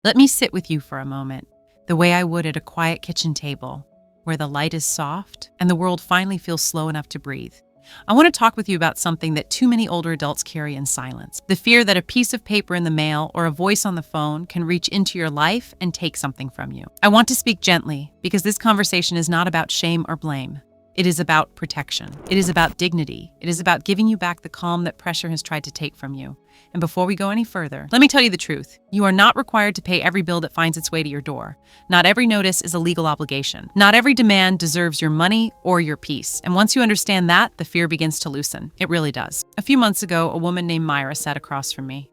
Let me sit with you for a moment, the way I would at a quiet kitchen table, where the light is soft and the world finally feels slow enough to breathe. I want to talk with you about something that too many older adults carry in silence: the fear that a piece of paper in the mail or a voice on the phone can reach into your life and take something from you. I want to speak gently because this conversation is not about shame or blame. It is about protection. It is about dignity. It is about giving you back the calm that pressure has tried to take from you. And before we go any further, let me tell you the truth. You are not required to pay every bill that finds its way to your door. Not every notice is a legal obligation. Not every demand deserves your money or your peace. And once you understand that, the fear begins to loosen. It really does. A few months ago, a woman named Myra sat across from me.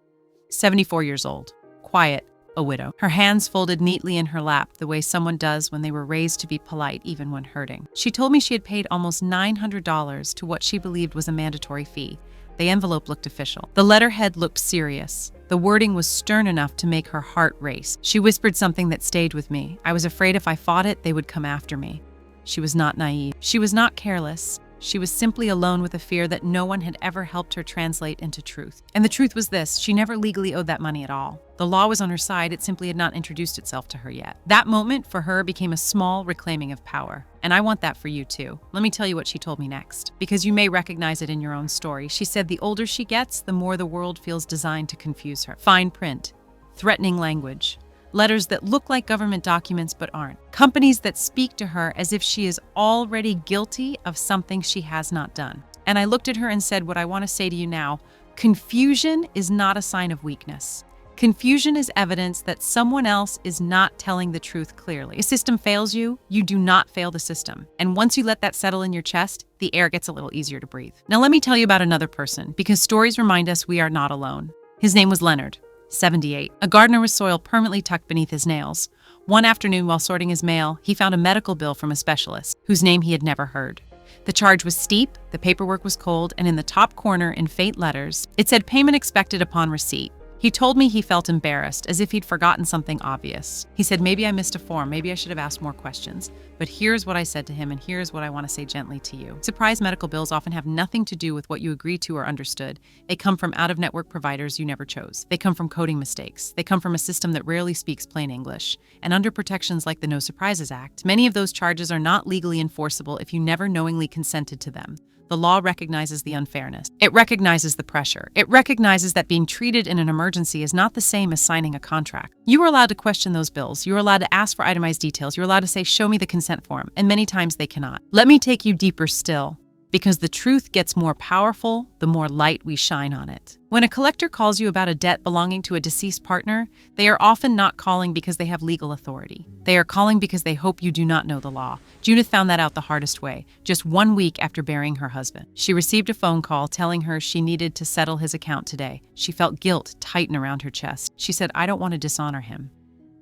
74 years old, quiet, a widow. Her hands folded neatly in her lap the way someone does when they were raised to be polite even when hurting. She told me she had paid almost $900 to what she believed was a mandatory fee. The envelope looked official. The letterhead looked serious. The wording was stern enough to make her heart race. She whispered something that stayed with me. I was afraid if I fought it, they would come after me. She was not naive. She was not careless. She was simply alone with a fear that no one had ever helped her translate into truth. And the truth was this: she never legally owed that money at all. The law was on her side, it simply had not introduced itself to her yet. That moment for her became a small reclaiming of power. And I want that for you too. Let me tell you what she told me next, because you may recognize it in your own story. She said the older she gets, the more the world feels designed to confuse her. Fine print, threatening language, letters that look like government documents but aren't. Companies that speak to her as if she is already guilty of something she has not done. And I looked at her and said what I want to say to you now: confusion is not a sign of weakness. Confusion is evidence that someone else is not telling the truth clearly. If a system fails you, you do not fail the system. And once you let that settle in your chest, the air gets a little easier to breathe. Now let me tell you about another person, because stories remind us we are not alone. His name was Leonard, 78. A gardener with soil permanently tucked beneath his nails. One afternoon while sorting his mail, he found a medical bill from a specialist whose name he had never heard. The charge was steep, the paperwork was cold, and in the top corner in faint letters, it said payment expected upon receipt. He told me he felt embarrassed, as if he'd forgotten something obvious. He said, maybe I missed a form, maybe I should have asked more questions. But here's what I said to him, and here's what I want to say gently to you. Surprise medical bills often have nothing to do with what you agreed to or understood. They come from out-of-network providers you never chose. They come from coding mistakes. They come from a system that rarely speaks plain English. And under protections like the No Surprises Act, many of those charges are not legally enforceable if you never knowingly consented to them. The law recognizes the unfairness. It recognizes the pressure. It recognizes that being treated in an emergency is not the same as signing a contract. You are allowed to question those bills. You are allowed to ask for itemized details. You're allowed to say, show me the consent form. And many times they cannot. Let me take you deeper still, because the truth gets more powerful the more light we shine on it. When a collector calls you about a debt belonging to a deceased partner, they are often not calling because they have legal authority. They are calling because they hope you do not know the law. Judith found that out the hardest way, just 1 week after burying her husband. She received a phone call telling her she needed to settle his account today. She felt guilt tighten around her chest. She said, I don't want to dishonor him.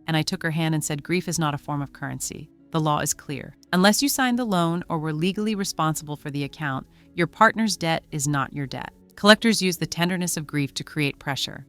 And I took her hand and said, grief is not a form of currency. The law is clear. Unless you signed the loan or were legally responsible for the account, your partner's debt is not your debt. Collectors use the tenderness of grief to create pressure.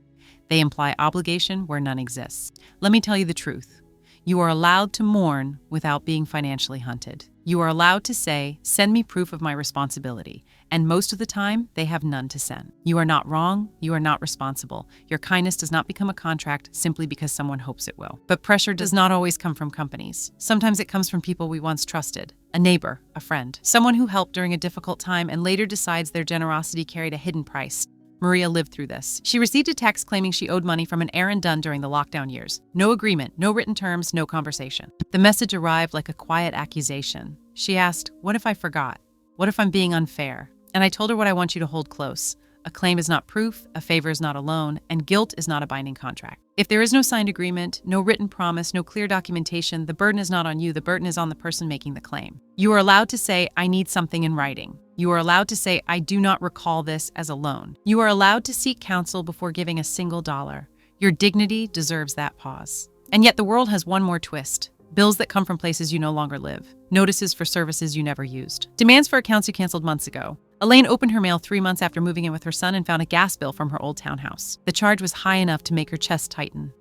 They imply obligation where none exists. Let me tell you the truth. You are allowed to mourn without being financially hunted. You are allowed to say, send me proof of my responsibility. And most of the time, they have none to send. You are not wrong. You are not responsible. Your kindness does not become a contract simply because someone hopes it will. But pressure does not always come from companies. Sometimes it comes from people we once trusted. A neighbor, a friend, someone who helped during a difficult time and later decides their generosity carried a hidden price. Maria lived through this. She received a text claiming she owed money from an errand done during the lockdown years. No agreement, no written terms, no conversation. The message arrived like a quiet accusation. She asked, what if I forgot? What if I'm being unfair? And I told her what I want you to hold close. A claim is not proof, a favor is not a loan, and guilt is not a binding contract. If there is no signed agreement, no written promise, no clear documentation, the burden is not on you, the burden is on the person making the claim. You are allowed to say, I need something in writing. You are allowed to say, I do not recall this as a loan. You are allowed to seek counsel before giving a single dollar. Your dignity deserves that pause. And yet the world has one more twist. Bills that come from places you no longer live. Notices for services you never used. Demands for accounts you canceled months ago. Elaine opened her mail 3 months after moving in with her son and found a gas bill from her old townhouse. The charge was high enough to make her chest tighten.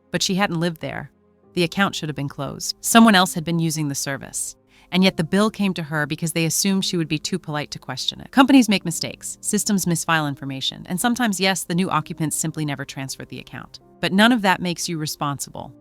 But she hadn't lived there. The account should have been closed. Someone else had been using the service. And yet the bill came to her because they assumed she would be too polite to question it. Companies make mistakes. Systems misfile information. And sometimes, yes, the new occupants simply never transferred the account. But none of that makes you responsible.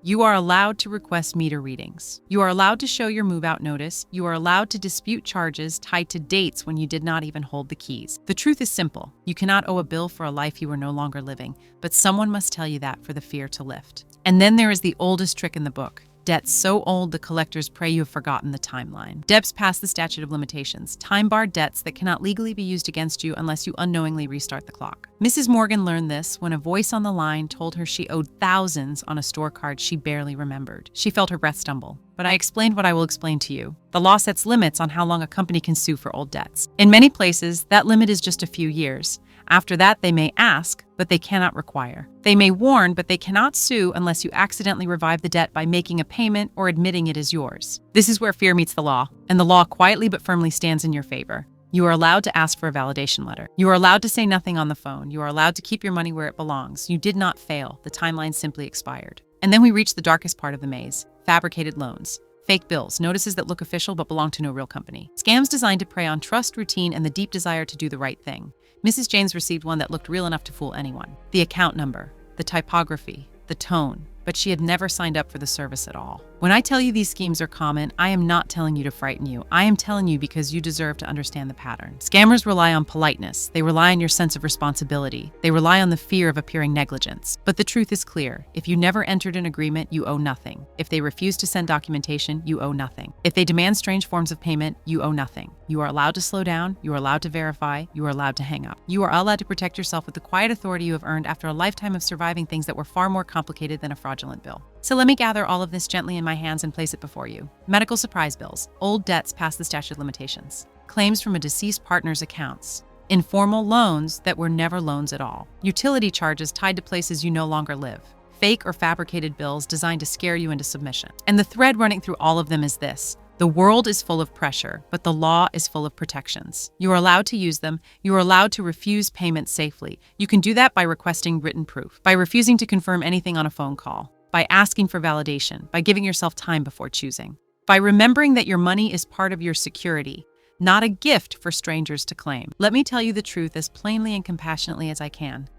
You are allowed to request meter readings. You are allowed to show your move-out notice. You are allowed to dispute charges tied to dates when you did not even hold the keys. The truth is simple. You cannot owe a bill for a life you are no longer living, but someone must tell you that for the fear to lift. And then there is the oldest trick in the book. Debts so old the collectors pray you have forgotten the timeline. Debts past the statute of limitations. Time-barred debts that cannot legally be used against you unless you unknowingly restart the clock. Mrs. Morgan learned this when a voice on the line told her she owed thousands on a store card she barely remembered. She felt her breath stumble. But I explained what I will explain to you. The law sets limits on how long a company can sue for old debts. In many places, that limit is just a few years. After that, they may ask, but they cannot require. They may warn, but they cannot sue unless you accidentally revive the debt by making a payment or admitting it is yours. This is where fear meets the law, and the law quietly but firmly stands in your favor. You are allowed to ask for a validation letter. You are allowed to say nothing on the phone. You are allowed to keep your money where it belongs. You did not fail. The timeline simply expired. And then we reach the darkest part of the maze: fabricated loans. Fake bills, notices that look official but belong to no real company. Scams designed to prey on trust, routine, and the deep desire to do the right thing. Mrs. James received one that looked real enough to fool anyone. The account number, the typography, the tone, but she had never signed up for the service at all. When I tell you these schemes are common, I am not telling you to frighten you. I am telling you because you deserve to understand the pattern. Scammers rely on politeness. They rely on your sense of responsibility. They rely on the fear of appearing negligent. But the truth is clear. If you never entered an agreement, you owe nothing. If they refuse to send documentation, you owe nothing. If they demand strange forms of payment, you owe nothing. You are allowed to slow down. You are allowed to verify. You are allowed to hang up. You are allowed to protect yourself with the quiet authority you have earned after a lifetime of surviving things that were far more complicated than a fraudulent bill. So let me gather all of this gently in my hands and place it before you. Medical surprise bills, old debts past the statute of limitations, claims from a deceased partner's accounts, informal loans that were never loans at all, utility charges tied to places you no longer live, fake or fabricated bills designed to scare you into submission. And the thread running through all of them is this: the world is full of pressure, but the law is full of protections. You are allowed to use them. You are allowed to refuse payment safely. You can do that by requesting written proof, by refusing to confirm anything on a phone call, by asking for validation, by giving yourself time before choosing, by remembering that your money is part of your security, not a gift for strangers to claim. Let me tell you the truth as plainly and compassionately as I can.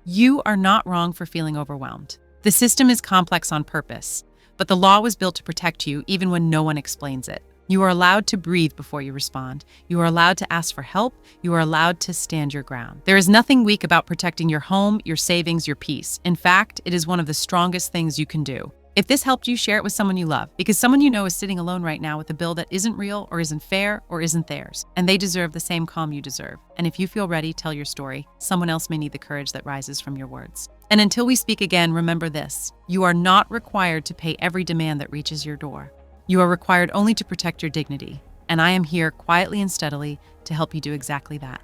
You are not wrong for feeling overwhelmed. The system is complex on purpose, but the law was built to protect you even when no one explains it. You are allowed to breathe before you respond. You are allowed to ask for help. You are allowed to stand your ground. There is nothing weak about protecting your home, your savings, your peace. In fact, it is one of the strongest things you can do. If this helped you, share it with someone you love, because someone you know is sitting alone right now with a bill that isn't real or isn't fair or isn't theirs, and they deserve the same calm you deserve. And if you feel ready, tell your story. Someone else may need the courage that rises from your words. And until we speak again, remember this: you are not required to pay every demand that reaches your door. You are required only to protect your dignity, and I am here quietly and steadily to help you do exactly that.